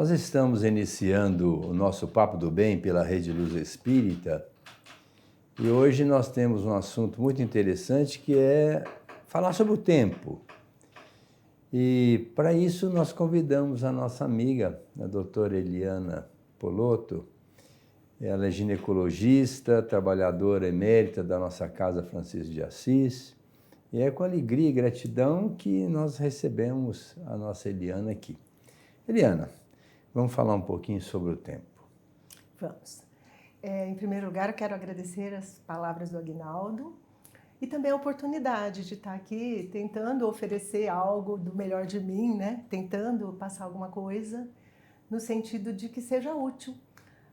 Nós estamos iniciando o nosso Papo do Bem pela Rede Luz Espírita e hoje nós temos um assunto muito interessante que é falar sobre o tempo. E para isso nós convidamos a nossa amiga, a doutora Eliana Polotto. Ela é ginecologista, trabalhadora emérita da nossa Casa Francisco de Assis. E é com alegria e gratidão que nós recebemos a nossa Eliana aqui. Eliana, vamos falar um pouquinho sobre o tempo. Vamos. Em primeiro lugar, eu quero agradecer as palavras do Aguinaldo e também a oportunidade de estar aqui tentando oferecer algo do melhor de mim, né? Tentando passar alguma coisa no sentido de que seja útil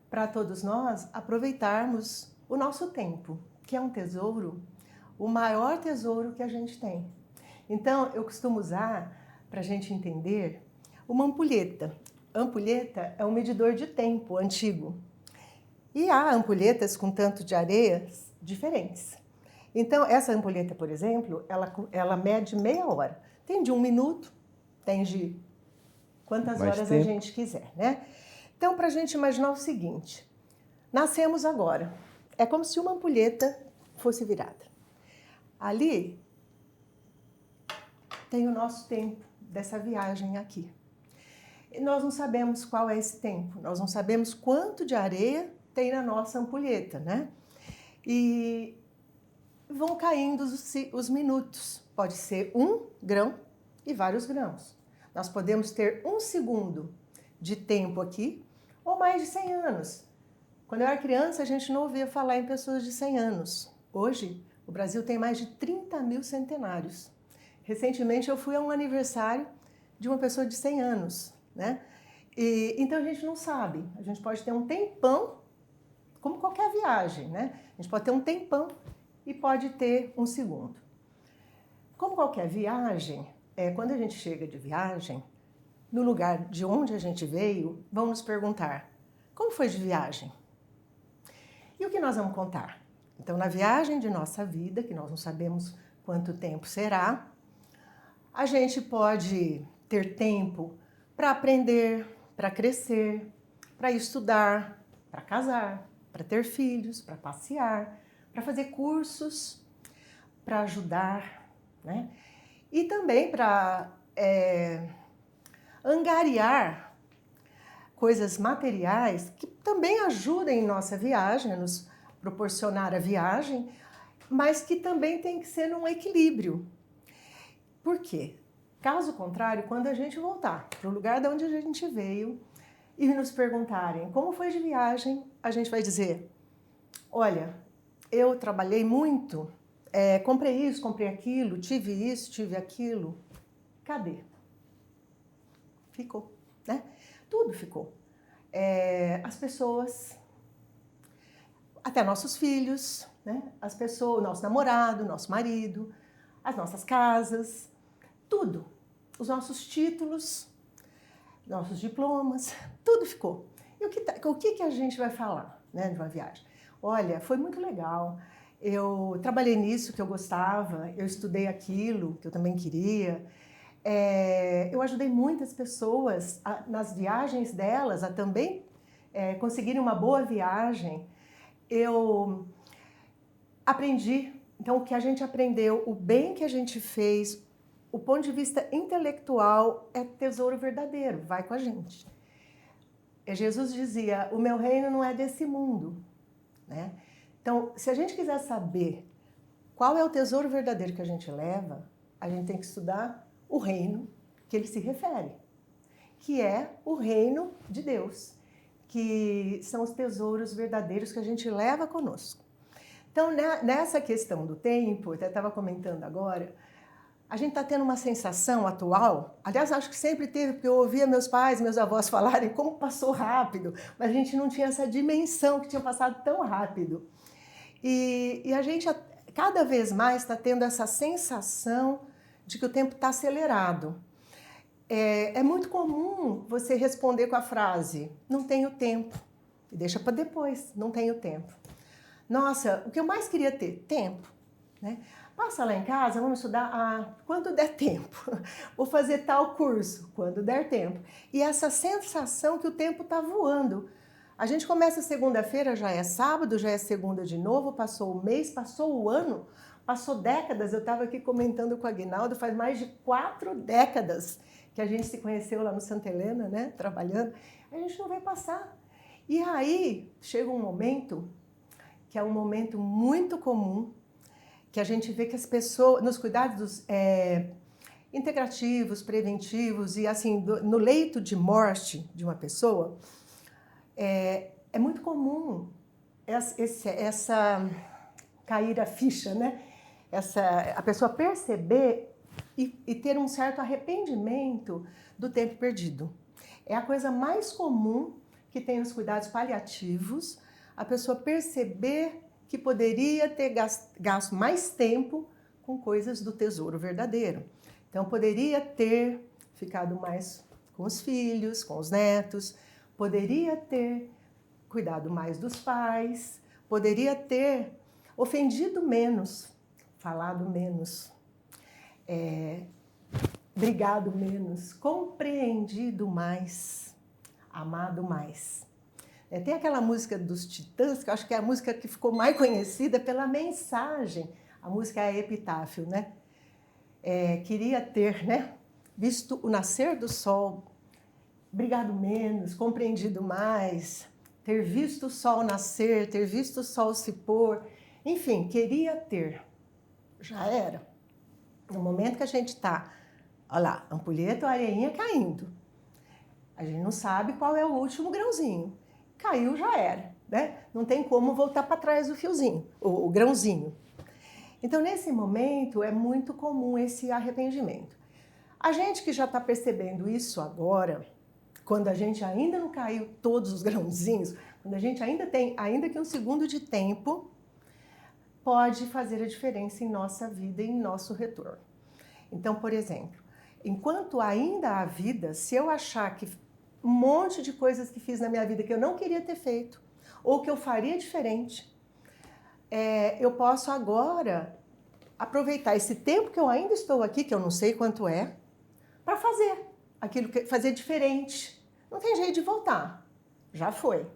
para todos nós aproveitarmos o nosso tempo, que é um tesouro, o maior tesouro que a gente tem. Então, eu costumo usar, para a gente entender, uma ampulheta. Ampulheta é um medidor de tempo antigo. E há ampulhetas com tanto de areias diferentes. Então, essa ampulheta, por exemplo, ela mede meia hora. Tem de 1 minuto, tem de quantas horas a gente quiser, né? Então, para a gente imaginar o seguinte, nascemos agora. É como se uma ampulheta fosse virada. Ali tem o nosso tempo dessa viagem aqui. E nós não sabemos qual é esse tempo, nós não sabemos quanto de areia tem na nossa ampulheta, né? E vão caindo os minutos. Pode ser 1 grão e vários grãos. Nós podemos ter 1 segundo de tempo aqui ou mais de 100 anos. Quando eu era criança, a gente não ouvia falar em pessoas de 100 anos. Hoje, o Brasil tem mais de 30 mil centenários. Recentemente, eu fui a um aniversário de uma pessoa de 100 anos, né? Então, a gente não sabe. A gente pode ter um tempão, como qualquer viagem, né? A gente pode ter um tempão e pode ter 1 segundo. Como qualquer viagem, quando a gente chega de viagem, no lugar de onde a gente veio, vão nos perguntar, como foi de viagem? E o que nós vamos contar? Então, na viagem de nossa vida, que nós não sabemos quanto tempo será, a gente pode ter tempo para aprender, para crescer, para estudar, para casar, para ter filhos, para passear, para fazer cursos, para ajudar, né? E também para angariar coisas materiais que também ajudem em nossa viagem, a nos proporcionar a viagem, mas que também tem que ser num equilíbrio. Por quê? Caso contrário, quando a gente voltar para o lugar de onde a gente veio e nos perguntarem como foi de viagem, a gente vai dizer, olha, eu trabalhei muito, comprei isso, comprei aquilo, tive isso, tive aquilo. Cadê? Ficou, né? Tudo ficou. As pessoas, até nossos filhos, né? As pessoas, nosso namorado, nosso marido, as nossas casas, tudo. Os nossos títulos, nossos diplomas, tudo ficou. E o que a gente vai falar, né, de uma viagem? Olha, foi muito legal. Eu trabalhei nisso que eu gostava, eu estudei aquilo que eu também queria. Eu ajudei muitas pessoas nas viagens delas a também conseguirem uma boa viagem. Eu aprendi, então o que a gente aprendeu, o bem que a gente fez, o ponto de vista intelectual é tesouro verdadeiro, vai com a gente. Jesus dizia, o meu reino não é desse mundo, né? Então, se a gente quiser saber qual é o tesouro verdadeiro que a gente leva, a gente tem que estudar o reino que ele se refere, que é o reino de Deus, que são os tesouros verdadeiros que a gente leva conosco. Então, nessa questão do tempo, eu até estava comentando agora, a gente está tendo uma sensação atual, aliás, acho que sempre teve, porque eu ouvia meus pais, meus avós falarem como passou rápido, mas a gente não tinha essa dimensão que tinha passado tão rápido. E a gente cada vez mais está tendo essa sensação de que o tempo está acelerado. É muito comum você responder com a frase, não tenho tempo, e deixa para depois, não tenho tempo. Nossa, o que eu mais queria ter? Tempo, né? Passa lá em casa, vamos estudar quando der tempo. Vou fazer tal curso, quando der tempo. E essa sensação que o tempo está voando. A gente começa segunda-feira, já é sábado, já é segunda de novo, passou o mês, passou o ano, passou décadas. Eu estava aqui comentando com a Aguinaldo, faz mais de 4 décadas que a gente se conheceu lá no Santa Helena, né, trabalhando. A gente não vai passar. E aí chega um momento, que é um momento muito comum, que a gente vê que as pessoas, nos cuidados integrativos, preventivos e assim, no leito de morte de uma pessoa, é muito comum essa cair a ficha, né? A pessoa perceber e ter um certo arrependimento do tempo perdido. É a coisa mais comum que tem nos cuidados paliativos, a pessoa perceber que poderia ter gasto mais tempo com coisas do tesouro verdadeiro. Então, poderia ter ficado mais com os filhos, com os netos, poderia ter cuidado mais dos pais, poderia ter ofendido menos, falado menos, brigado menos, compreendido mais, amado mais. Tem aquela música dos Titãs, que eu acho que é a música que ficou mais conhecida pela mensagem. A música é Epitáfio, né? Queria ter, né, visto o nascer do sol, brigado menos, compreendido mais, ter visto o sol nascer, ter visto o sol se pôr. Enfim, queria ter. Já era. No momento que a gente está, olha lá, ampulheta ou areinha caindo. A gente não sabe qual é o último grãozinho. Caiu, já era, né? Não tem como voltar para trás o fiozinho, o grãozinho. Então, nesse momento, é muito comum esse arrependimento. A gente que já está percebendo isso agora, quando a gente ainda não caiu todos os grãozinhos, quando a gente ainda tem, ainda que um segundo de tempo, pode fazer a diferença em nossa vida e em nosso retorno. Então, por exemplo, enquanto ainda há vida, se eu achar que um monte de coisas que fiz na minha vida que eu não queria ter feito, ou que eu faria diferente, eu posso agora aproveitar esse tempo que eu ainda estou aqui, que eu não sei quanto é, para fazer aquilo, fazer diferente. Não tem jeito de voltar, já foi.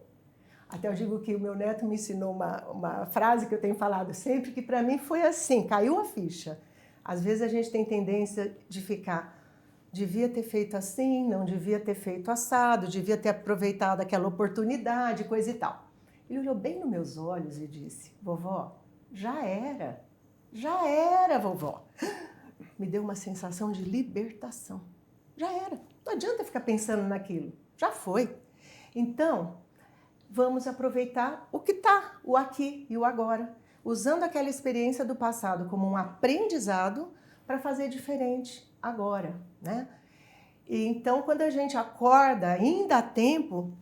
Até eu digo que o meu neto me ensinou uma frase que eu tenho falado sempre, que para mim foi assim, caiu a ficha. Às vezes a gente tem tendência de ficar, devia ter feito assim, não devia ter feito assado, devia ter aproveitado aquela oportunidade, coisa e tal. Ele olhou bem nos meus olhos e disse, vovó, já era, vovó. Me deu uma sensação de libertação. Já era, não adianta ficar pensando naquilo, já foi. Então, vamos aproveitar o que está, o aqui e o agora, usando aquela experiência do passado como um aprendizado para fazer diferente agora, né? E então, quando a gente acorda, ainda há tempo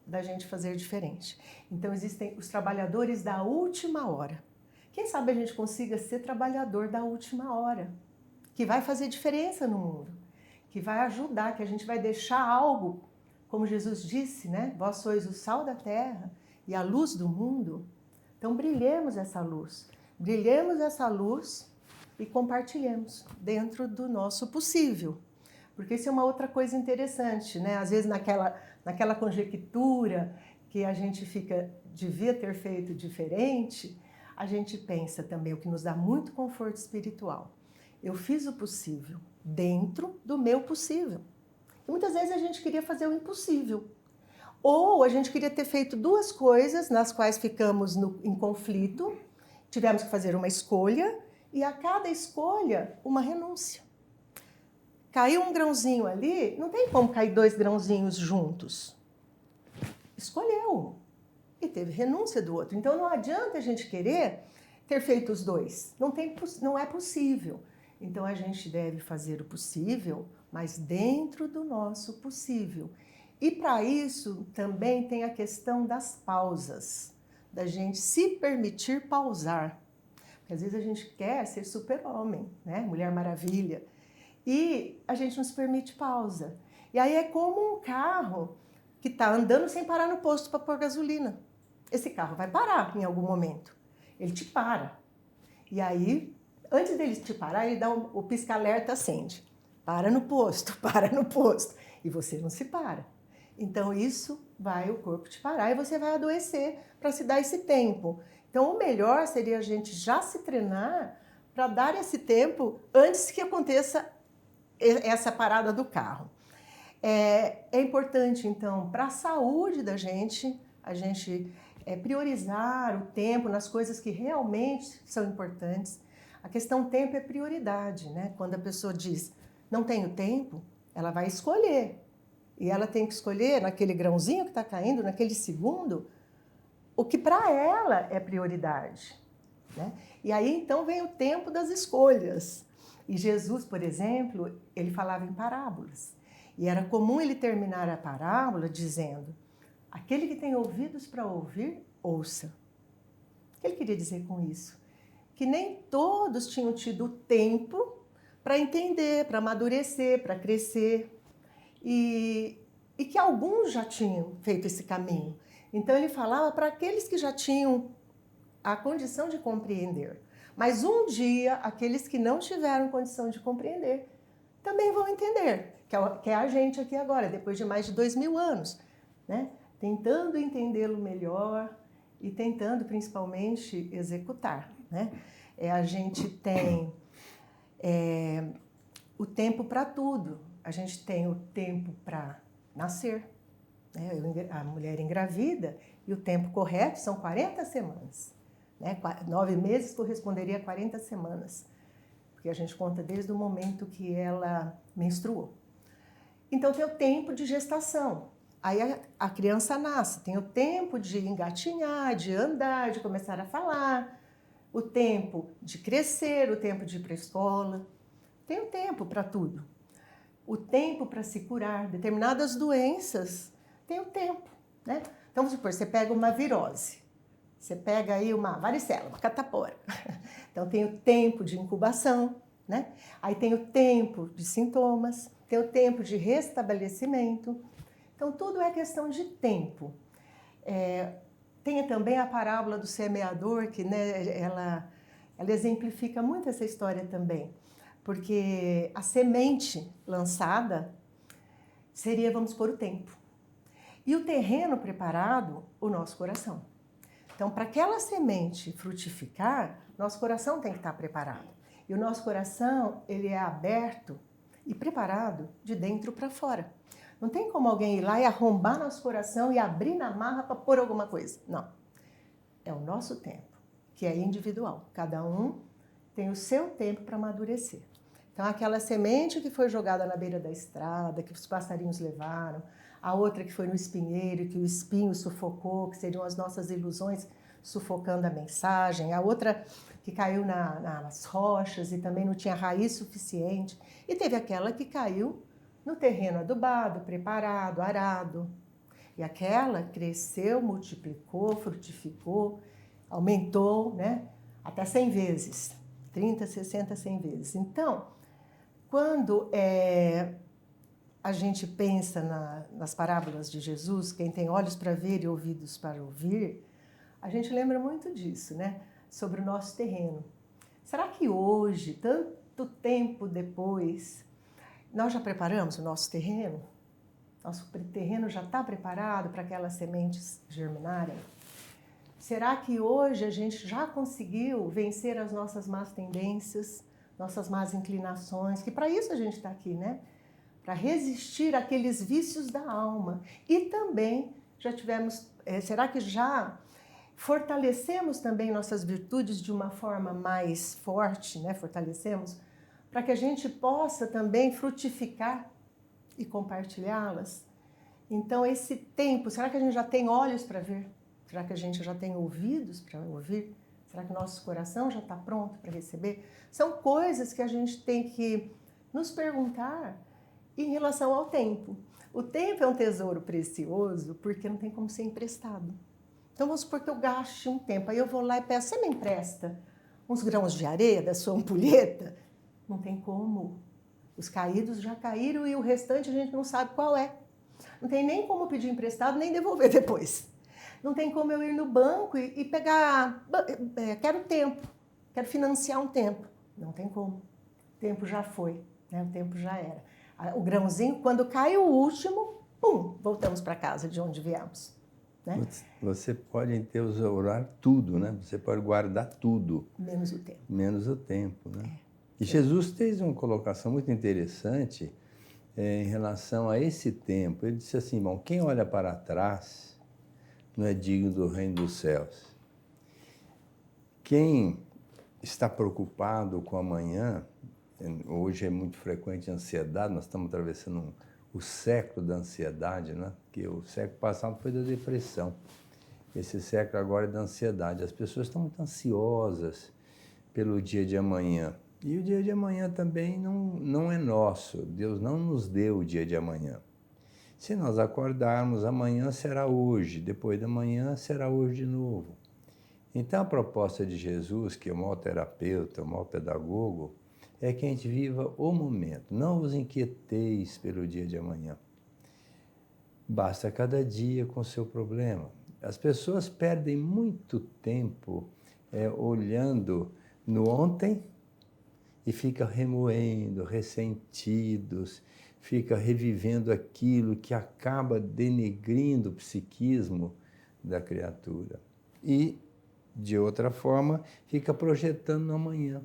da gente fazer diferente. Então, existem os trabalhadores da última hora. Quem sabe a gente consiga ser trabalhador da última hora, que vai fazer diferença no mundo, que vai ajudar, que a gente vai deixar algo, como Jesus disse, né? Vós sois o sal da terra e a luz do mundo. Então, brilhemos essa luz e compartilhemos dentro do nosso possível. Porque isso é uma outra coisa interessante, né? Às vezes naquela conjectura que a gente fica, devia ter feito diferente, a gente pensa também, o que nos dá muito conforto espiritual. Eu fiz o possível dentro do meu possível. E muitas vezes a gente queria fazer o impossível. Ou a gente queria ter feito 2 coisas nas quais ficamos em conflito, tivemos que fazer uma escolha e a cada escolha uma renúncia. Caiu um grãozinho ali, não tem como cair 2 grãozinhos juntos. Escolheu e teve renúncia do outro. Então não adianta a gente querer ter feito os 2. Não é possível. Então a gente deve fazer o possível, mas dentro do nosso possível. E para isso também tem a questão das pausas, da gente se permitir pausar. Porque às vezes a gente quer ser super-homem, né? Mulher Maravilha. E a gente não se permite pausa. E aí é como um carro que está andando sem parar no posto para pôr gasolina. Esse carro vai parar em algum momento. Ele te para. E aí, antes deles te parar, ele dá o pisca-alerta, acende. Para no posto, para no posto. E você não se para. Então, isso vai o corpo te parar e você vai adoecer para se dar esse tempo. Então, o melhor seria a gente já se treinar para dar esse tempo antes que aconteça essa parada do carro. É importante, então, para a saúde da gente, a gente priorizar o tempo nas coisas que realmente são importantes. A questão tempo é prioridade, né? Quando a pessoa diz, não tenho tempo, ela vai escolher. E ela tem que escolher, naquele grãozinho que está caindo, naquele segundo, o que para ela é prioridade, né? E aí, então, vem o tempo das escolhas. E Jesus, por exemplo, ele falava em parábolas. E era comum ele terminar a parábola dizendo, aquele que tem ouvidos para ouvir, ouça. O que ele queria dizer com isso? Que nem todos tinham tido tempo para entender, para amadurecer, para crescer. E que alguns já tinham feito esse caminho. Então ele falava para aqueles que já tinham a condição de compreender. Mas um dia, aqueles que não tiveram condição de compreender também vão entender, que é a gente aqui agora, depois de mais de 2000 anos, né? Tentando entendê-lo melhor e tentando principalmente executar, né? A gente tem o tempo para tudo. A gente tem o tempo para nascer, né? A mulher engravida e o tempo correto são 40 semanas. Né? 9 meses corresponderia a 40 semanas, porque a gente conta desde o momento que ela menstruou. Então tem o tempo de gestação. Aí a criança nasce, tem o tempo de engatinhar, de andar, de começar a falar, o tempo de crescer, o tempo de ir para a escola. Tem o tempo para tudo. O tempo para se curar. Determinadas doenças tem o tempo, né? Então, vamos supor, você pega uma virose, você pega aí uma varicela, uma catapora. Então, tem o tempo de incubação, né? Aí tem o tempo de sintomas, tem o tempo de restabelecimento. Então, tudo é questão de tempo. Tem também a parábola do semeador, que, né, ela exemplifica muito essa história também. Porque a semente lançada seria, vamos supor, o tempo. E o terreno preparado, o nosso coração. Então, para aquela semente frutificar, nosso coração tem que estar preparado. E o nosso coração, ele é aberto e preparado de dentro para fora. Não tem como alguém ir lá e arrombar nosso coração e abrir na marra para pôr alguma coisa. Não. É o nosso tempo, que é individual. Cada um tem o seu tempo para amadurecer. Então, aquela semente que foi jogada na beira da estrada, que os passarinhos levaram, a outra que foi no espinheiro, que o espinho sufocou, que seriam as nossas ilusões sufocando a mensagem, a outra que caiu nas rochas e também não tinha raiz suficiente, e teve aquela que caiu no terreno adubado, preparado, arado. E aquela cresceu, multiplicou, frutificou, aumentou, né? Até 100 vezes, 30, 60, 100 vezes. Então, quando a gente pensa nas parábolas de Jesus, quem tem olhos para ver e ouvidos para ouvir, a gente lembra muito disso, né? Sobre o nosso terreno. Será que hoje, tanto tempo depois, nós já preparamos o nosso terreno? Nosso terreno já está preparado para aquelas sementes germinarem? Será que hoje a gente já conseguiu vencer as nossas más tendências, nossas más inclinações? Que para isso a gente está aqui, né? Para resistir àqueles vícios da alma. E também já tivemos, será que já fortalecemos também nossas virtudes de uma forma mais forte, né? Fortalecemos, para que a gente possa também frutificar e compartilhá-las? Então, esse tempo, será que a gente já tem olhos para ver? Será que a gente já tem ouvidos para ouvir? Será que o nosso coração já está pronto para receber? São coisas que a gente tem que nos perguntar em relação ao tempo. O tempo é um tesouro precioso porque não tem como ser emprestado. Então, vamos supor que eu gaste um tempo, aí eu vou lá e peço, você me empresta uns grãos de areia da sua ampulheta? Não tem como. Os caídos já caíram e o restante a gente não sabe qual é. Não tem nem como pedir emprestado, nem devolver depois. Não tem como eu ir no banco e pegar, quero tempo. quero financiar um tempo. Não tem como. O tempo já foi, né? O tempo já era. O grãozinho, quando cai o último, pum, voltamos para casa de onde viemos. Né? Você pode entesourar tudo, né? Você pode guardar tudo. Menos o tempo. Menos o tempo, né? É. E Jesus fez uma colocação muito interessante em relação a esse tempo. Ele disse assim, bom, quem olha para trás não é digno do reino dos céus. Quem está preocupado com amanhã, hoje é muito frequente a ansiedade, nós estamos atravessando o século da ansiedade, né? Porque o século passado foi da depressão. Esse século agora é da ansiedade. As pessoas estão muito ansiosas pelo dia de amanhã. E o dia de amanhã também não é nosso. Deus não nos deu o dia de amanhã. Se nós acordarmos, amanhã será hoje, depois da manhã será hoje de novo. Então a proposta de Jesus, que é o maior terapeuta, o maior pedagogo, é que a gente viva o momento. Não vos inquieteis pelo dia de amanhã. Basta cada dia com o seu problema. As pessoas perdem muito tempo olhando no ontem e ficam remoendo, ressentidos, fica revivendo aquilo que acaba denegrindo o psiquismo da criatura. E, de outra forma, fica projetando no amanhã,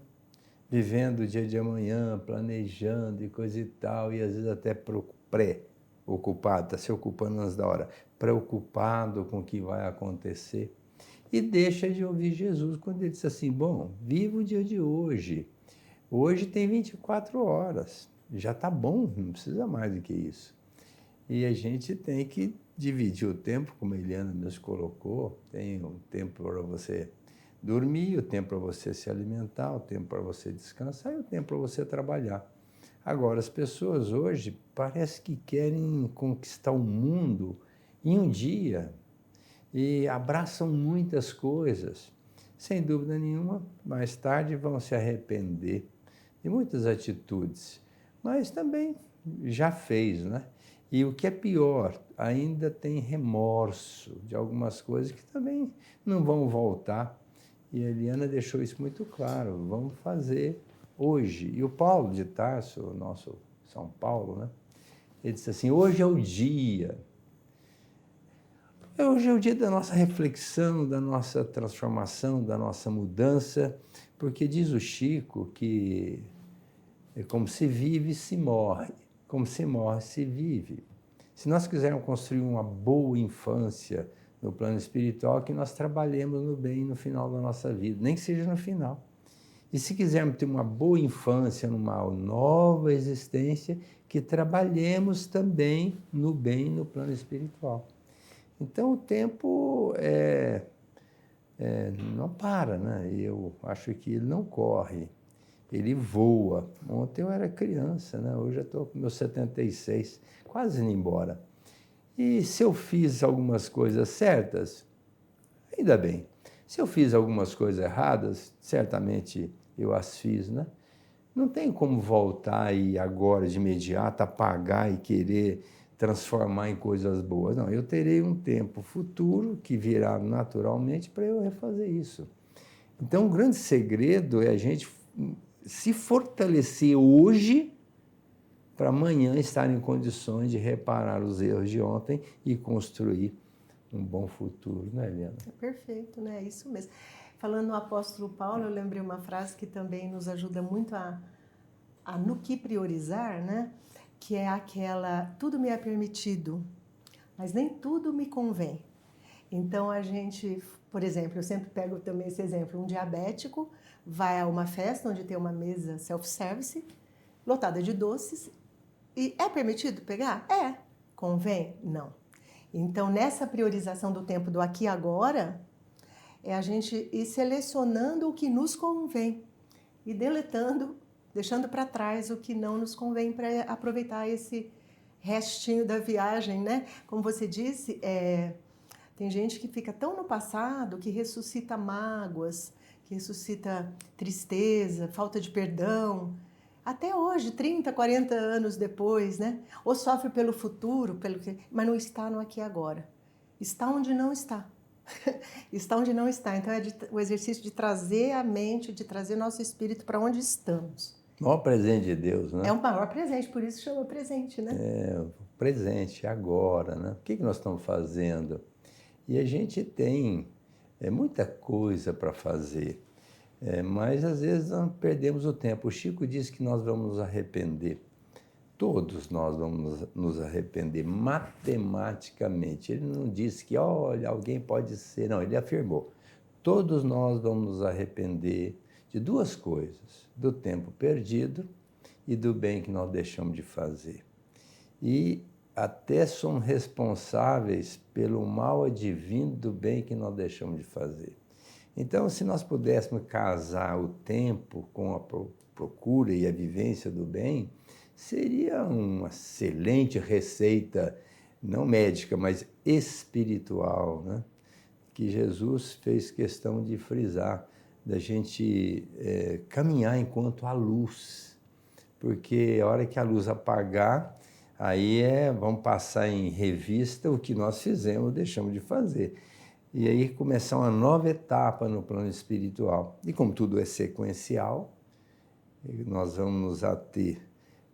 vivendo o dia de amanhã, planejando e coisa e tal, e às vezes até pré-ocupado, está se ocupando antes da hora, preocupado com o que vai acontecer, e deixa de ouvir Jesus quando ele diz assim, bom, viva o dia de hoje. Hoje tem 24 horas, já está bom, não precisa mais do que isso. E a gente tem que dividir o tempo, como a Eliana nos colocou, tem um tempo para você dormir, o tempo para você se alimentar, o tempo para você descansar e o tempo para você trabalhar. Agora, as pessoas hoje parece que querem conquistar o mundo em um dia e abraçam muitas coisas. Sem dúvida nenhuma, mais tarde vão se arrepender de muitas atitudes, mas também já fez, né? E o que é pior, ainda tem remorso de algumas coisas que também não vão voltar. E a Eliana deixou isso muito claro, vamos fazer hoje. E o Paulo de Tarso, o nosso São Paulo, né? Ele disse assim, hoje é o dia. Hoje é o dia da nossa reflexão, da nossa transformação, da nossa mudança, porque diz o Chico que é como se vive, se morre, como se morre, se vive. Se nós quisermos construir uma boa infância no plano espiritual, que nós trabalhemos no bem no final da nossa vida, nem que seja no final. E se quisermos ter uma boa infância, numa nova existência, que trabalhemos também no bem no plano espiritual. Então o tempo não para, né? Eu acho que ele não corre, ele voa. Ontem eu era criança, né? Hoje eu estou com meus 76, quase indo embora. E se eu fiz algumas coisas certas, ainda bem. Se eu fiz algumas coisas erradas, certamente eu as fiz, né? Não tem como voltar e agora, de imediato, apagar e querer transformar em coisas boas. Não, eu terei um tempo futuro que virá naturalmente para eu refazer isso. Então, o grande segredo é a gente se fortalecer hoje para amanhã estar em condições de reparar os erros de ontem e construir um bom futuro, né, Eliana? É perfeito, né? É isso mesmo. Falando no apóstolo Paulo, eu lembrei uma frase que também nos ajuda muito a no que priorizar, né? Que é aquela, tudo me é permitido, mas nem tudo me convém. Então, a gente, por exemplo, eu sempre pego também esse exemplo, um diabético vai a uma festa onde tem uma mesa self-service, lotada de doces, e é permitido pegar? É. Convém? Não. Então, nessa priorização do tempo do aqui e agora, é a gente ir selecionando o que nos convém e deletando, deixando para trás o que não nos convém para aproveitar esse restinho da viagem, né? Como você disse, tem gente que fica tão no passado que ressuscita mágoas, que ressuscita tristeza, falta de perdão, até hoje, 30, 40 anos depois, né? Ou sofre pelo futuro, mas não está no aqui e agora. Está onde não está. Está onde não está. Então, o exercício de trazer a mente, de trazer nosso espírito para onde estamos. O maior presente de Deus, É né? o maior presente, por isso chama presente, né? É o presente, agora, né? O que nós estamos fazendo? E a gente tem muita coisa para fazer, mas às vezes nós perdemos o tempo. O Chico disse que nós vamos nos arrepender. Todos nós vamos nos arrepender matematicamente. Ele não disse que, olha, alguém pode ser. Não, ele afirmou. Todos nós vamos nos arrepender de duas coisas: do tempo perdido e do bem que nós deixamos de fazer. E até somos responsáveis pelo mal advindo do bem que nós deixamos de fazer. Então, se nós pudéssemos casar o tempo com a procura e a vivência do bem, seria uma excelente receita, não médica, mas espiritual, né? Que Jesus fez questão de frisar, da gente caminhar enquanto há luz, porque a hora que a luz apagar, aí vamos passar em revista o que nós fizemos, deixamos de fazer. E aí começar uma nova etapa no plano espiritual. E como tudo é sequencial, nós vamos nos ater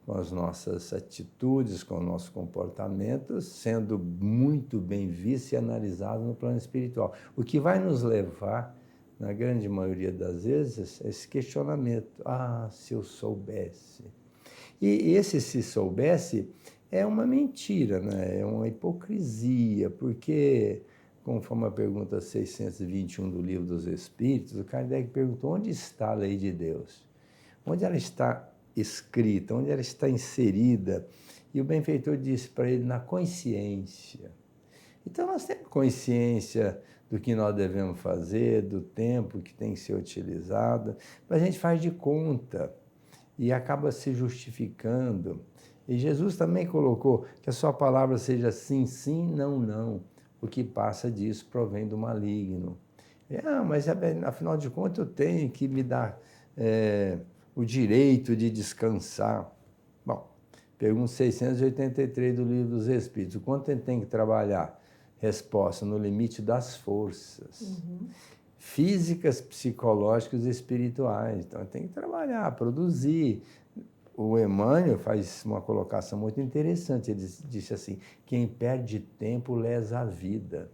com as nossas atitudes, com o nosso comportamento, sendo muito bem visto e analisado no plano espiritual. O que vai nos levar, na grande maioria das vezes, a esse questionamento. Ah, se eu soubesse. E esse se soubesse é uma mentira, né? É uma hipocrisia, porque, conforme a pergunta 621 do Livro dos Espíritos, o Kardec perguntou: onde está a lei de Deus? Onde ela está escrita? Onde ela está inserida? E o benfeitor disse para ele: na consciência. Então, nós temos consciência do que nós devemos fazer, do tempo que tem que ser utilizado, mas a gente faz de conta e acaba se justificando. E Jesus também colocou que a sua palavra seja sim, sim, não, não. O que passa disso provém do maligno. Mas afinal de contas eu tenho que me dar o direito de descansar. Bom, pergunta 683 do Livro dos Espíritos. O quanto ele tem que trabalhar? Resposta: no limite das forças. Físicas, psicológicas e espirituais. Então, tem que trabalhar, produzir. O Emmanuel faz uma colocação muito interessante. Ele disse assim: quem perde tempo lesa a vida.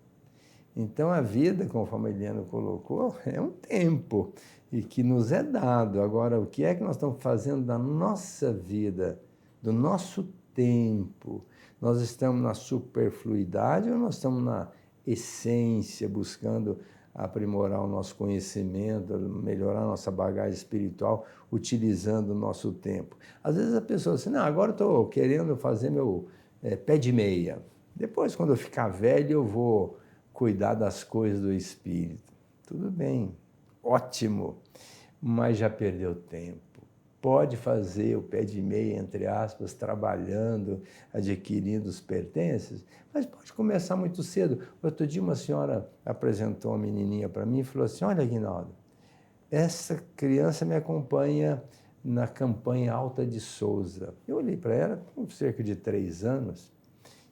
Então, a vida, conforme a Eliana colocou, é um tempo e que nos é dado. Agora, o que é que nós estamos fazendo da nossa vida, do nosso tempo? Nós estamos na superfluidade ou nós estamos na essência, buscando aprimorar o nosso conhecimento, melhorar a nossa bagagem espiritual, utilizando o nosso tempo? Às vezes a pessoa diz assim: não, agora estou querendo fazer meu pé de meia. Depois, quando eu ficar velho, eu vou cuidar das coisas do espírito. Tudo bem, ótimo, mas já perdeu tempo. Pode fazer o pé de meia, entre aspas, trabalhando, adquirindo os pertences, mas pode começar muito cedo. Outro dia uma senhora apresentou uma menininha para mim e falou assim: olha, Aguinaldo, essa criança me acompanha na campanha Alta de Souza. Eu olhei para ela com cerca de 3 anos.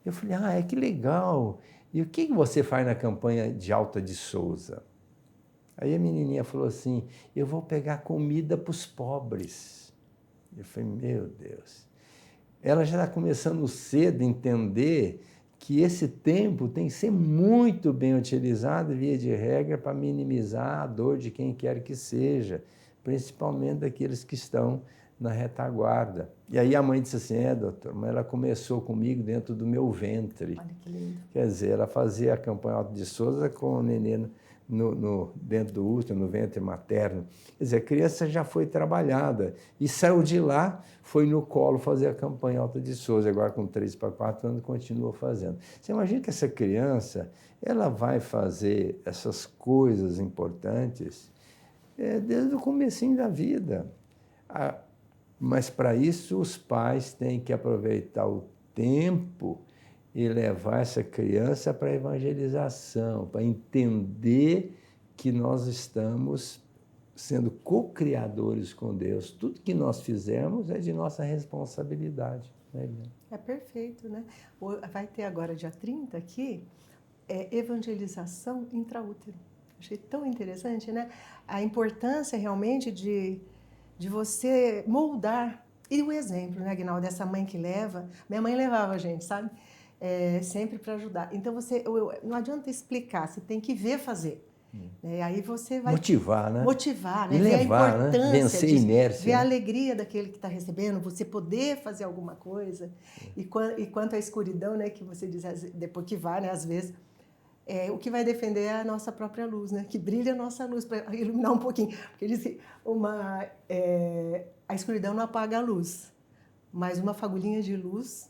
Eu falei: que legal. E o que você faz na campanha de Alta de Souza? Aí a menininha falou assim: eu vou pegar comida para os pobres. Eu falei: meu Deus. Ela já está começando cedo a entender que esse tempo tem que ser muito bem utilizado, via de regra, para minimizar a dor de quem quer que seja, principalmente daqueles que estão na retaguarda. E aí a mãe disse assim: doutor, mas ela começou comigo dentro do meu ventre. Olha que lindo. Quer dizer, ela fazia a campanha Alta de Souza com o neném dentro do útero, no ventre materno. Quer dizer, a criança já foi trabalhada e saiu de lá, foi no colo fazer a campanha Alta de Souza. Agora, com 3 para 4 anos, continua fazendo. Você imagina que essa criança, ela vai fazer essas coisas importantes desde o comecinho da vida. Mas, para isso, os pais têm que aproveitar o tempo e levar essa criança para a evangelização, para entender que nós estamos sendo co-criadores com Deus. Tudo que nós fizermos é de nossa responsabilidade. Né, Eliana? É perfeito, né? Vai ter agora, dia 30 aqui, evangelização intraútero. Achei tão interessante, né? A importância realmente de você moldar. E o exemplo, né, Aguinaldo, dessa mãe que leva. Minha mãe levava a gente, sabe? Sempre para ajudar. Então, não adianta explicar, você tem que ver fazer. Aí você vai motivar, né? Motivar, né? E Ver a levar, né? importância, Vencer a inércia. ver a né? alegria daquele que está recebendo, você poder fazer alguma coisa. E quanto à escuridão, né, que você diz, depois que vai, né, às vezes, o que vai defender é a nossa própria luz, né? Que brilha a nossa luz para iluminar um pouquinho. Porque eles, a escuridão não apaga a luz, mas uma fagulhinha de luz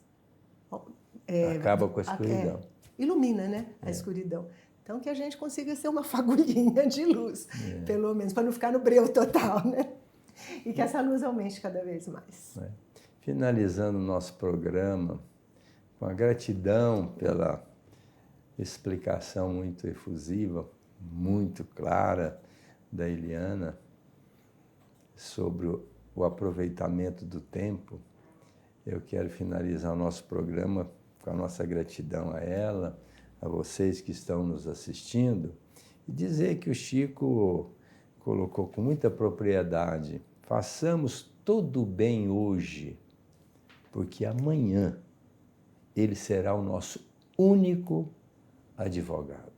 Acaba com a escuridão. Ilumina, né, a escuridão. Então, que a gente consiga ser uma fagulhinha de luz, pelo menos, para não ficar no breu total, né? E que essa luz aumente cada vez mais. Finalizando o nosso programa, com a gratidão pela explicação muito efusiva, muito clara da Eliana sobre o aproveitamento do tempo, eu quero finalizar o nosso programa com a nossa gratidão a ela, a vocês que estão nos assistindo, e dizer que o Chico colocou com muita propriedade: façamos todo o bem hoje, porque amanhã ele será o nosso único advogado.